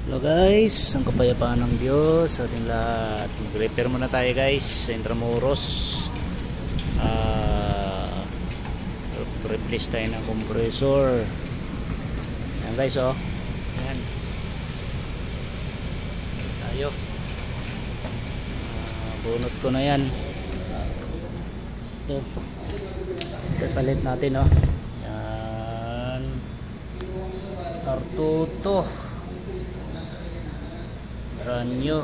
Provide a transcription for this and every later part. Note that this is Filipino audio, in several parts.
Hello guys, ang kapayapaan ng Diyos sa ating lahat. Mag-repair muna tayo guys sa Intramuros. Replace tayo ng compressor. Ayan guys, oh. Ayan. Tayo. Bunot ko na yan. Ito. Ito palit natin, oh. Ayan. Artuto. Brand new,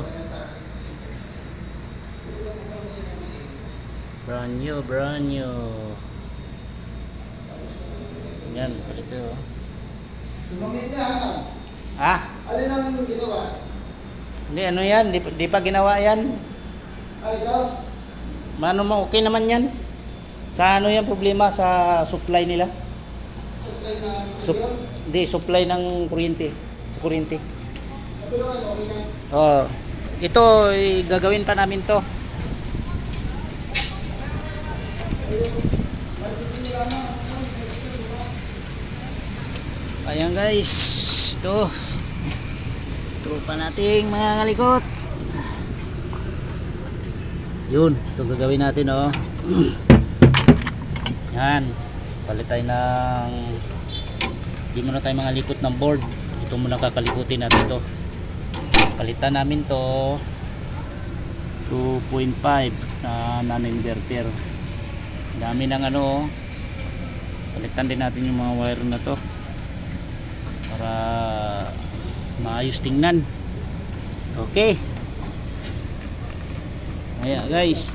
brand new. Yan, palit ito. Tumamit na hanggang. Ah? Alin ang ginawa? Hindi, ano yan? Di pa ginawa yan. Ay, ikaw? Mano mo, okay naman yan. Sa ano yan problema sa supply nila? Supply na Hindi, supply ng kuryente. Sa kuryente. pero okay na. Oh, ito gagawin pa namin to. Ayan guys, ito tropa nating mga ngalikot. Yun, ito gagawin natin, oh. Yan, palit tayo ng, hindi muna tayo mga likot ng board. Ito muna kakalikutin natin to. Palitan namin to 2.5 na non-inverter. Dami ng ano, palitan din natin yung mga wire na to para maayos tingnan. Okay, ayan guys.